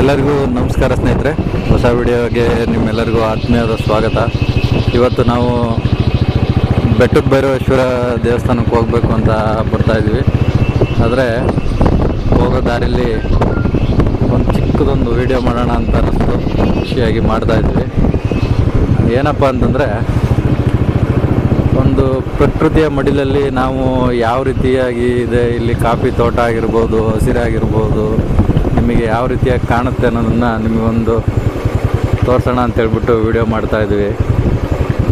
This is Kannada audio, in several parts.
ಎಲ್ಲರಿಗೂ ನಮಸ್ಕಾರ ಸ್ನೇಹಿತರೆ. ಹೊಸ ವಿಡಿಯೋಗೆ ನಿಮ್ಮೆಲ್ಲರಿಗೂ ಆತ್ಮೀಯವಾದ ಸ್ವಾಗತ. ಇವತ್ತು ನಾವು ಬೆಟ್ಟದ ಭೈರವೇಶ್ವರ ದೇವಸ್ಥಾನಕ್ಕೆ ಹೋಗಬೇಕು ಅಂತ ಬರ್ತಾಯಿದ್ವಿ. ಆದರೆ ಹೋಗೋ ದಾರಿಲಿ ಒಂದು ಚಿಕ್ಕದೊಂದು ವಿಡಿಯೋ ಮಾಡೋಣ ಅಂತ ಅನ್ನಿಸ್ತು. ಖುಷಿಯಾಗಿ ಮಾಡ್ತಾಯಿದ್ವಿ. ಏನಪ್ಪ ಅಂತಂದರೆ, ಒಂದು ಪ್ರಕೃತಿಯ ಮಡಿಲಲ್ಲಿ ನಾವು ಯಾವ ರೀತಿಯಾಗಿ ಇದೆ, ಇಲ್ಲಿ ಕಾಫಿ ತೋಟ ಆಗಿರ್ಬೋದು, ಹಸಿರಾಗಿರ್ಬೋದು, ನಿಮಗೆ ಯಾವ ರೀತಿಯಾಗಿ ಕಾಣುತ್ತೆ ಅನ್ನೋದನ್ನು ನಿಮಗೊಂದು ತೋರಿಸೋಣ ಅಂತೇಳ್ಬಿಟ್ಟು ವಿಡಿಯೋ ಮಾಡ್ತಾಯಿದ್ವಿ.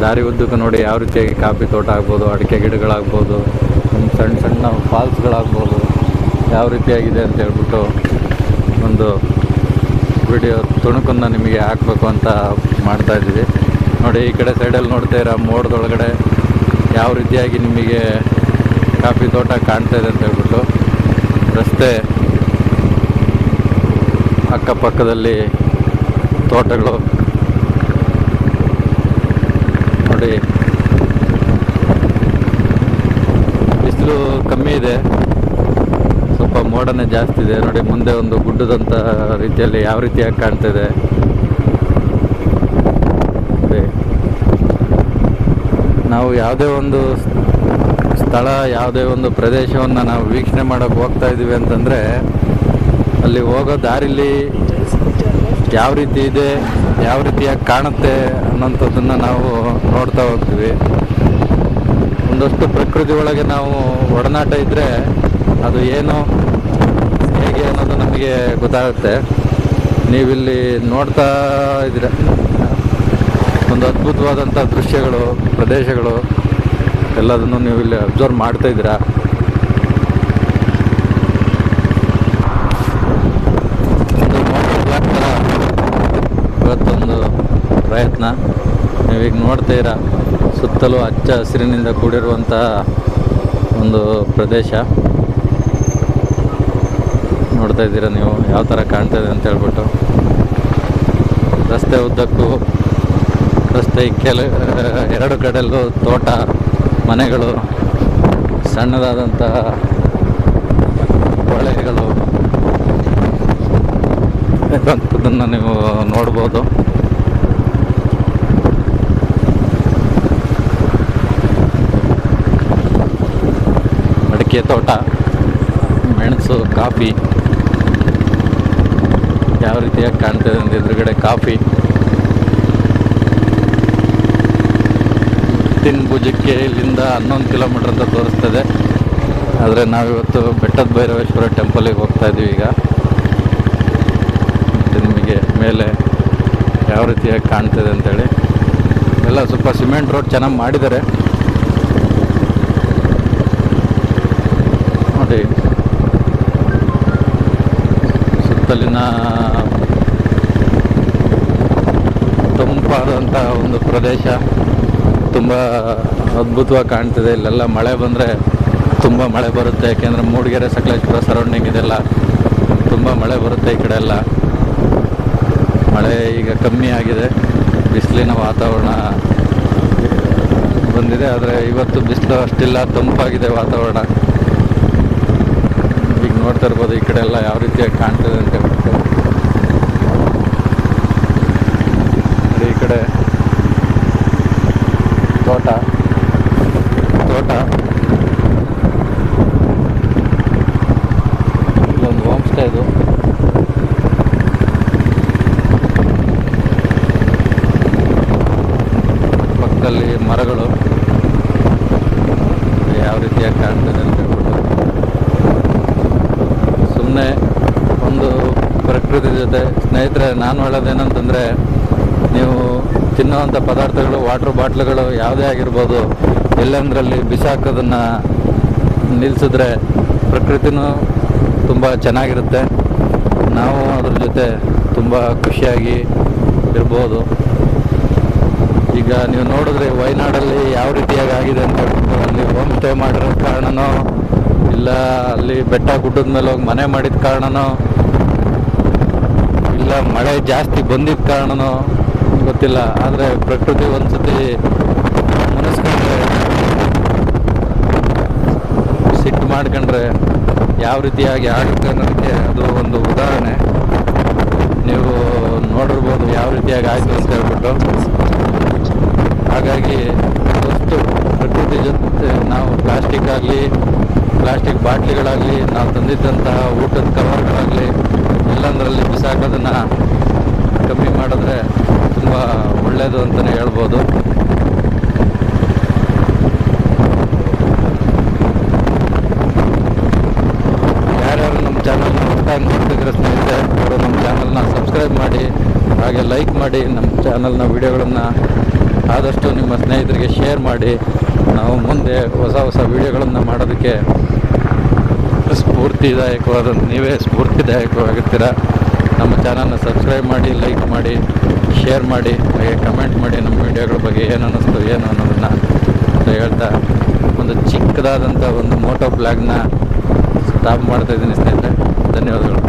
ದಾರಿ ಉದ್ದಕ್ಕೂ ನೋಡಿ ಯಾವ ರೀತಿಯಾಗಿ ಕಾಫಿ ತೋಟ ಆಗ್ಬೋದು, ಅಡಿಕೆ ಗಿಡಗಳಾಗ್ಬೋದು, ಸಣ್ಣ ಸಣ್ಣ ಫಾಲ್ಸ್ಗಳಾಗ್ಬೋದು, ಯಾವ ರೀತಿಯಾಗಿದೆ ಅಂತೇಳ್ಬಿಟ್ಟು ಒಂದು ವಿಡಿಯೋ ತುಣುಕನ್ನು ನಿಮಗೆ ಹಾಕಬೇಕು ಅಂತ ಮಾಡ್ತಾಯಿದ್ವಿ. ನೋಡಿ, ಈ ಕಡೆ ಸೈಡಲ್ಲಿ ನೋಡ್ತಾ ಇರೋ ಮೋಡದೊಳಗಡೆ ಯಾವ ರೀತಿಯಾಗಿ ನಿಮಗೆ ಕಾಫಿ ತೋಟ ಕಾಣ್ತಾಯಿದೆ ಅಂತೇಳ್ಬಿಟ್ಟು. ರಸ್ತೆ ಅಕ್ಕಪಕ್ಕದಲ್ಲಿ ತೋಟಗಳು ನೋಡಿ. ಬಿಸಿಲು ಕಮ್ಮಿ ಇದೆ, ಸ್ವಲ್ಪ ಮೋಡನೇ ಜಾಸ್ತಿ ಇದೆ. ನೋಡಿ, ಮುಂದೆ ಒಂದು ಗುಡ್ಡದಂಥ ರೀತಿಯಲ್ಲಿ ಯಾವ ರೀತಿಯಾಗಿ ಕಾಣ್ತಿದೆ. ನಾವು ಯಾವುದೇ ಒಂದು ಸ್ಥಳ, ಯಾವುದೇ ಒಂದು ಪ್ರದೇಶವನ್ನು ನಾವು ವೀಕ್ಷಣೆ ಮಾಡೋಕ್ಕೆ ಹೋಗ್ತಾ ಇದ್ದೀವಿ ಅಂತಂದರೆ, ಅಲ್ಲಿ ಹೋಗೋ ದಾರಿಲಿ ಯಾವ ರೀತಿ ಇದೆ, ಯಾವ ರೀತಿಯಾಗಿ ಕಾಣುತ್ತೆ ಅನ್ನೋಂಥದ್ದನ್ನು ನಾವು ನೋಡ್ತಾ ಹೋಗ್ತೀವಿ. ಒಂದಷ್ಟು ಪ್ರಕೃತಿ ಒಳಗೆ ನಾವು ಒಡನಾಟ ಇದ್ದರೆ ಅದು ಏನು, ಹೇಗೆ ಅನ್ನೋದು ನಮಗೆ ಗೊತ್ತಾಗುತ್ತೆ. ನೀವಿಲ್ಲಿ ನೋಡ್ತಾ ಇದ್ದೀರ ಒಂದು ಅದ್ಭುತವಾದಂಥ ದೃಶ್ಯಗಳು, ಪ್ರದೇಶಗಳು ಎಲ್ಲದನ್ನು ನೀವು ಇಲ್ಲಿ ಅಬ್ಸರ್ವ್ ಮಾಡ್ತಾ ಇದ್ದೀರಾ. ಇವತ್ತೊಂದು ಪ್ರಯತ್ನ. ನೀವೀಗ ನೋಡ್ತಾ ಇರ ಸುತ್ತಲೂ ಹಚ್ಚ ಹಸಿರಿನಿಂದ ಕೂಡಿರುವಂಥ ಒಂದು ಪ್ರದೇಶ ನೋಡ್ತಾ ಇದ್ದೀರಾ ನೀವು, ಯಾವ ಥರ ಕಾಣ್ತಾಯಿದೆ ಅಂತ ಹೇಳ್ಬಿಟ್ಟು. ರಸ್ತೆ ಉದ್ದಕ್ಕೂ, ರಸ್ತೆ ಎರಡು ಕಡೆಯಲ್ಲೂ ತೋಟ, ಮನೆಗಳು, ಸಣ್ಣದಾದಂಥ ಹೊಳೆಗಳು ಅಂಥದ್ದನ್ನು ನೀವು ನೋಡ್ಬೋದು. ಅಡಿಕೆ ತೋಟ, ಮೆಣಸು, ಕಾಫಿ ಯಾವ ರೀತಿಯಾಗಿ ಕಾಣ್ತದೆ ಅಂತ. ಎದುರುಗಡೆ ಕಾಫಿ, ಭುಜಕ್ಕೆ ಇಲ್ಲಿಂದ 11 ಕಿಲೋಮೀಟ್ರ್ ಅಂತ ತೋರಿಸ್ತದೆ. ಆದರೆ ನಾವಿವತ್ತು ಬೆಟ್ಟದ ಭೈರವೇಶ್ವರ ಟೆಂಪಲಿಗೆ ಹೋಗ್ತಾ ಇದ್ದೀವಿ ಈಗ. ಮತ್ತು ನಿಮಗೆ ಮೇಲೆ ಯಾವ ರೀತಿಯಾಗಿ ಕಾಣ್ತದೆ ಅಂತೇಳಿ. ಎಲ್ಲ ಸ್ವಲ್ಪ ಸಿಮೆಂಟ್ ರೋಡ್ ಚೆನ್ನಾಗಿ ಮಾಡಿದ್ದಾರೆ ನೋಡಿ. ಸುತ್ತಲಿನ ತಂಪಾದಂಥ ಒಂದು ಪ್ರದೇಶ ತುಂಬ ಅದ್ಭುತವಾಗಿ ಕಾಣ್ತಿದೆ. ಇಲ್ಲೆಲ್ಲ ಮಳೆ ಬಂದರೆ ತುಂಬ ಮಳೆ ಬರುತ್ತೆ, ಯಾಕೆಂದರೆ ಮೂಡಿಗೆರೆ, ಸಕಲೇಶ್ಪುರ ಸರೌಂಡಿಂಗ್ ಇದೆಲ್ಲ ತುಂಬ ಮಳೆ ಬರುತ್ತೆ. ಈ ಕಡೆ ಎಲ್ಲ ಮಳೆ ಈಗ ಕಮ್ಮಿ ಆಗಿದೆ, ಬಿಸಿಲಿನ ವಾತಾವರಣ ಬಂದಿದೆ. ಆದರೆ ಇವತ್ತು ಬಿಸಿಲು ಅಷ್ಟಿಲ್ಲ, ತಂಪಾಗಿದೆ ವಾತಾವರಣ. ಈಗ ನೋಡ್ತಾ ಇರ್ಬೋದು ಈ ಕಡೆ ಎಲ್ಲ ಯಾವ ರೀತಿಯಾಗಿ ಕಾಣ್ತಿದೆ ಅಂತ ಹೇಳ್ಬಿಟ್ಟು. ಈ ಕಡೆ ತೋಟ, ಇಲ್ಲೊಂದು ಹೋಮ್ ಸ್ಟೇ. ಇದು ಪಕ್ಕದಲ್ಲಿ ಮರಗಳು ಯಾವ ರೀತಿಯಾಗಿ ಕಾಣ್ತದೆ ಅಂತ ಹೇಳ್ಬಿಟ್ಟು. ಸುಮ್ಮನೆ ಒಂದು ಪ್ರಕೃತಿ ಜೊತೆ ಸ್ನೇಹಿತರೆ, ನಾನು ಹೇಳೋದೇನಂತಂದರೆ, ನೀವು ತಿನ್ನುವಂಥ ಪದಾರ್ಥಗಳು, ವಾಟ್ರ್ ಬಾಟ್ಲುಗಳು ಯಾವುದೇ ಆಗಿರ್ಬೋದು, ಎಲ್ಲಂದ್ರಲ್ಲಿ ಬಿಸಾಕೋದನ್ನು ನಿಲ್ಲಿಸಿದ್ರೆ ಪ್ರಕೃತಿನೂ ತುಂಬ ಚೆನ್ನಾಗಿರುತ್ತೆ. ನಾವು ಅದ್ರ ಜೊತೆ ತುಂಬ ಖುಷಿಯಾಗಿ ಇರ್ಬೋದು. ಈಗ ನೀವು ನೋಡಿದ್ರೆ ವಯನಾಡಲ್ಲಿ ಯಾವ ರೀತಿಯಾಗಿ ಆಗಿದೆ ಅಂತ ಹೇಳ್ಬಿಟ್ಟು, ಅಲ್ಲಿ ಹೋಮ್ ಸ್ಟೇ ಮಾಡಿರೋ ಕಾರಣನೋ, ಇಲ್ಲ ಅಲ್ಲಿ ಬೆಟ್ಟ ಗುಡ್ಡದ ಮೇಲೆ ಹೋಗಿ ಮನೆ ಮಾಡಿದ ಕಾರಣನೋ, ಇಲ್ಲ ಮಳೆ ಜಾಸ್ತಿ ಬಂದಿದ್ದ ಕಾರಣನೋ ಗೊತ್ತಿಲ್ಲ. ಆದರೆ ಪ್ರಕೃತಿ ಒಂದ್ಸತಿ ಮುನಿಸ್ಕೊಂಡ್ರೆ, ಸಿಟ್ಟು ಮಾಡ್ಕೊಂಡ್ರೆ ಯಾವ ರೀತಿಯಾಗಿ ಆಗುತ್ತೆ ಅನ್ನೋದಕ್ಕೆ ಅದು ಒಂದು ಉದಾಹರಣೆ. ರೀತಿಯಾಗಿ ಆಯಿತು ಅಂತ ಹೇಳ್ಬಿಟ್ಟು. ಹಾಗಾಗಿ ಆದಷ್ಟು ಪ್ರಕೃತಿ ಜೊತೆ ನಾವು ಪ್ಲಾಸ್ಟಿಕ್ ಬಾಟ್ಲಿಗಳಾಗಲಿ, ನಾವು ತಂದಿದ್ದಂತಹ ಊಟದ ಕವರ್ಗಳಾಗಲಿ ಎಲ್ಲಂದರಲ್ಲಿ ಬಿಸಾಕೋದನ್ನು ಕಮ್ಮಿ ಮಾಡಿದ್ರೆ ತುಂಬ ಒಳ್ಳೆಯದು ಅಂತಲೇ ಹೇಳ್ಬೋದು. ಯಾರ್ಯಾರು ನಮ್ಮ ಚಾನಲ್ನ ಹೊಸದಾಗಿ ನೋಡ್ತಿದ್ರೆ ಸ್ನೇಹಿತರೆ, ಅವರು ನಮ್ಮ ಚಾನಲ್ನ ಸಬ್ಸ್ಕ್ರೈಬ್ ಮಾಡಿ, ಹಾಗೆ ಲೈಕ್ ಮಾಡಿ, ನಮ್ಮ ಚಾನಲ್ನ ವಿಡಿಯೋಗಳನ್ನು ಆದಷ್ಟು ನಿಮ್ಮ ಸ್ನೇಹಿತರಿಗೆ ಶೇರ್ ಮಾಡಿ. ನಾವು ಮುಂದೆ ಹೊಸ ವೀಡಿಯೋಗಳನ್ನು ಮಾಡೋದಕ್ಕೆ ನೀವೇ ಸ್ಫೂರ್ತಿದಾಯಕವಾಗಿರ್ತೀರ. ನಮ್ಮ ಚಾನಲ್ನ ಸಬ್ಸ್ಕ್ರೈಬ್ ಮಾಡಿ, ಲೈಕ್ ಮಾಡಿ, ಶೇರ್ ಮಾಡಿ, ಹಾಗೆ ಕಮೆಂಟ್ ಮಾಡಿ ನಮ್ಮ ವಿಡಿಯೋಗಳ ಬಗ್ಗೆ ಏನು ಅನ್ನಿಸ್ತು ಏನು ಅನ್ನೋದನ್ನು ಅಂತ ಹೇಳ್ತಾ ಒಂದು ಚಿಕ್ಕದಾದಂಥ ಒಂದು ಮೋಟೋ ಬ್ಲಾಗ್ನ ಸ್ಟಾಪ್ ಮಾಡ್ತಾಯಿದ್ದೀನಿ ಸ್ನೇಹಿತರೆ. ಧನ್ಯವಾದಗಳು.